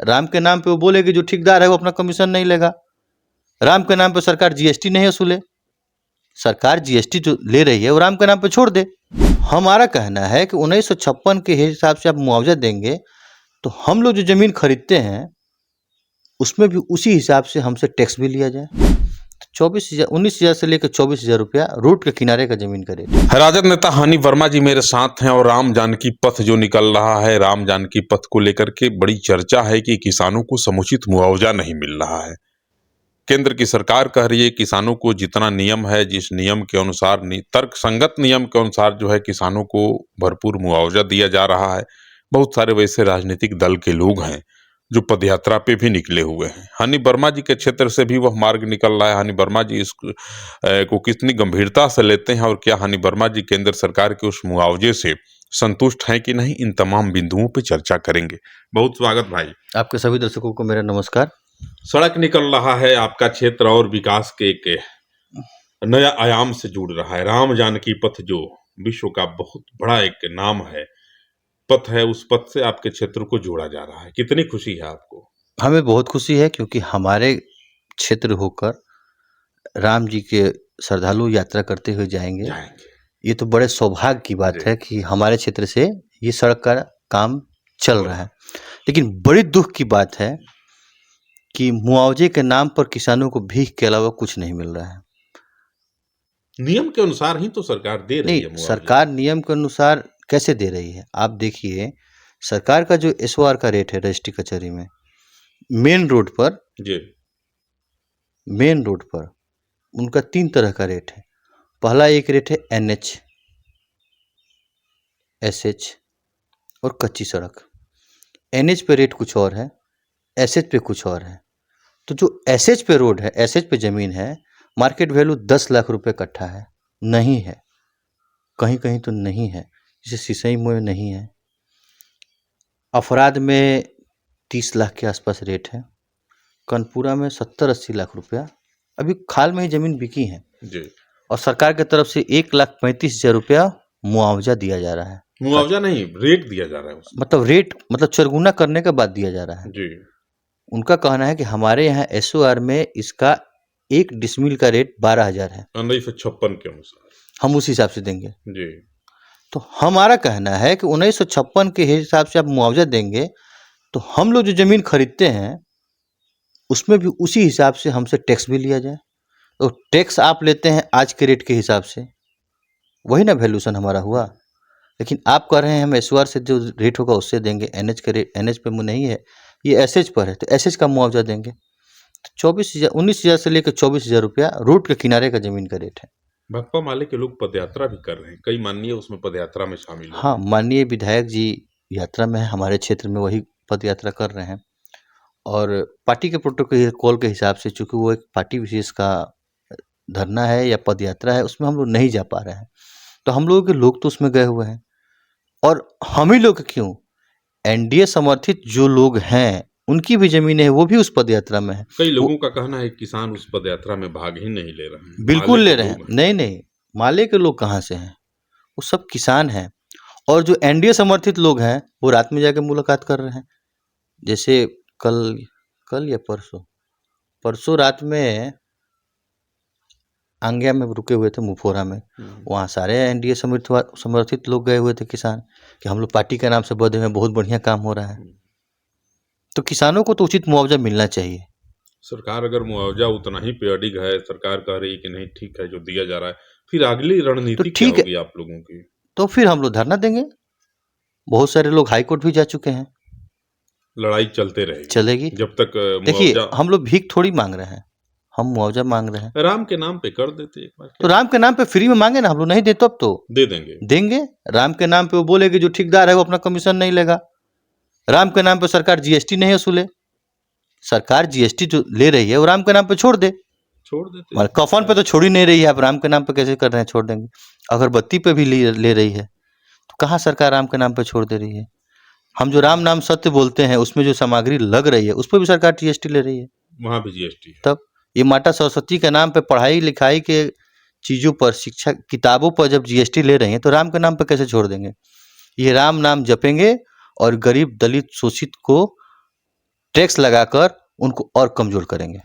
राम के नाम पे वो बोले कि जो ठेकेदार है वो अपना कमीशन नहीं लेगा। राम के नाम पे सरकार जीएसटी नहीं वसूले। सरकार जीएसटी जो ले रही है वो राम के नाम पे छोड़ दे। हमारा कहना है कि 1956 के हिसाब से आप मुआवजा देंगे तो हम लोग जो जमीन खरीदते हैं उसमें भी उसी हिसाब से हमसे टैक्स भी लिया जाए। 19,000 से लेकर 24,000 रुपया रोड के किनारे का जमीन का रेट। राजद नेता हनी वर्मा जी मेरे साथ हैं और राम जानकी पथ जो निकल रहा है, राम जानकी पथ को लेकर के बड़ी चर्चा है कि किसानों को समुचित मुआवजा नहीं मिल रहा है। केंद्र की सरकार कह रही है किसानों को जितना नियम है, जिस नियम के अनुसार, तर्कसंगत नियम के अनुसार जो है किसानों को भरपूर मुआवजा दिया जा रहा है। बहुत सारे वैसे राजनीतिक दल के लोग हैं जो पदयात्रा पे भी निकले हुए हैं। हनी वर्मा जी के क्षेत्र से भी वह मार्ग निकल रहा है। हनी वर्मा जी को कितनी गंभीरता से लेते हैं और क्या हनी वर्मा जी केंद्र सरकार के उस मुआवजे से संतुष्ट हैं कि नहीं, इन तमाम बिंदुओं पे चर्चा करेंगे। बहुत स्वागत भाई। आपके सभी दर्शकों को मेरा नमस्कार। सड़क निकल रहा है आपका क्षेत्र और विकास के एक नया आयाम से जुड़ रहा है। राम जानकी पथ जो विश्व का बहुत बड़ा एक नाम है, पथ है, उस पथ से आपके क्षेत्र को जोड़ा जा रहा है। कितनी खुशी है आपको? हमें बहुत खुशी है क्योंकि हमारे क्षेत्र होकर राम जी के श्रद्धालु यात्रा करते हुए जाएंगे। ये तो बड़े सौभाग्य की बात है कि हमारे क्षेत्र से ये सड़क का काम चल रहा है। लेकिन बड़ी दुख की बात है कि मुआवजे के नाम पर किसानों को भीख के अलावा कुछ नहीं मिल रहा है। नियम के अनुसार ही तो सरकार दे रही है नहीं, सरकार नियम के अनुसार कैसे दे रही है? आप देखिए, सरकार का जो एसओआर का रेट है रजिस्ट्री कचहरी में, मेन रोड पर उनका 3 तरह का रेट है। पहला एक रेट है एनएच, एसएच और कच्ची सड़क। एनएच पे रेट कुछ और है, एसएच पे कुछ और है। तो जो एसएच पे रोड है, एसएच पे जमीन है, मार्केट वैल्यू 10 लाख रुपए कट्ठा है, नहीं है, कहीं कहीं तो नहीं है, जैसे सिसई में नहीं है। अफराद में 30 लाख के आसपास रेट है, कनपुरा में 70-80 लाख रुपया अभी खाल में ही जमीन बिकी है जी। और सरकार की तरफ से 1,35,000 रुपया मुआवजा दिया जा रहा है। मुआवजा नहीं, रेट दिया जा रहा है उसमें। मतलब रेट मतलब चरगुना करने के बाद दिया जा रहा है जी। उनका कहना है कि हमारे यहाँ एसओआर में इसका 1 डिसमिल का रेट 12,000 है, 1956 के अनुसार हम उस हिसाब से देंगे जी। तो हमारा कहना है कि 1956 के हिसाब से आप मुआवजा देंगे तो हम लोग जो जमीन खरीदते हैं उसमें भी उसी हिसाब से हमसे टैक्स भी लिया जाए। तो टैक्स आप लेते हैं आज के रेट के हिसाब से, वही ना वैल्यूशन हमारा हुआ। लेकिन आप कह रहे हैं हम एसओआर से जो रेट होगा उससे देंगे। एनएच के रेट, एनएच पे नहीं है, ये एसएच पर है, तो एसएच का मुआवजा देंगे। तो 19,000 से लेकर 24,000 रुपया रोड के किनारे का जमीन का रेट है। भाकपा माले के लोग पदयात्रा भी कर रहे हैं, कई माननीय उसमें पदयात्रा में शामिल हैं। हाँ, माननीय विधायक जी यात्रा में है, हमारे क्षेत्र में वही पदयात्रा कर रहे हैं और पार्टी के प्रोटोकॉल के हिसाब से, चूंकि वो एक पार्टी विशेष का धरना है या पदयात्रा है, उसमें हम लोग नहीं जा पा रहे हैं। तो हम लोगों के लोग तो उसमें गए हुए हैं और हम ही लोग क्यों, एनडीए समर्थित जो लोग हैं उनकी भी जमीनें हैं, वो भी उस पदयात्रा में है। कई लोगों का कहना है किसान उस पदयात्रा में भाग ही नहीं ले रहे हैं। बिल्कुल ले रहे हैं। नहीं, माले के लोग कहाँ से हैं, वो सब किसान हैं। और जो एनडीए समर्थित लोग हैं वो रात में जाके मुलाकात कर रहे हैं। जैसे कल या परसों रात में आंग्या में रुके हुए थे, मुफोरा में, वहाँ सारे एनडीए समर्थित लोग गए हुए थे किसान, कि हम लोग पार्टी के नाम से बधे हैं, बहुत बढ़िया काम हो रहा है। तो किसानों को तो उचित मुआवजा मिलना चाहिए। सरकार अगर मुआवजा उतना ही पे अडिग है, सरकार कह रही है कि नहीं ठीक है जो दिया जा रहा है, फिर अगली रणनीति क्या होगी आप लोगों की? तो फिर हम लोग धरना देंगे। बहुत सारे लोग हाई कोर्ट भी जा चुके हैं। लड़ाई चलेगी जब तक। देखिए, हम लोग भीख थोड़ी मांग रहे हैं, हम मुआवजा मांग रहे हैं। राम के नाम पे कर देते एक बार। तो राम के नाम पे फ्री में मांगे ना, हम लोग नहीं दे तो अब तो दे देंगे। राम के नाम पे वो बोले कि जो ठेकेदार है वो अपना कमीशन नहीं लेगा। राम के नाम पे सरकार जीएसटी नहीं वसूले। सरकार जीएसटी जो ले रही है वो राम के नाम पे छोड़ देते। कफन पे तो छोड़ ही नहीं रही है, आप राम के नाम पे कैसे कर रहे हैं, छोड़ देंगे। अगरबत्ती पे भी ले रही है, तो कहाँ सरकार राम के नाम पे छोड़ दे रही है? हम जो राम नाम सत्य बोलते हैं उसमें जो सामग्री लग रही है उस पर भी सरकार जीएसटी ले रही है, वहाँ भी जीएसटी। तब ये माता सरस्वती के नाम पे पढ़ाई लिखाई के चीज़ों पर, शिक्षा किताबों पर जब जीएसटी ले रही हैं तो राम के नाम पे कैसे छोड़ देंगे? ये राम नाम जपेंगे और गरीब दलित शोषित को टैक्स लगाकर उनको और कमज़ोर करेंगे।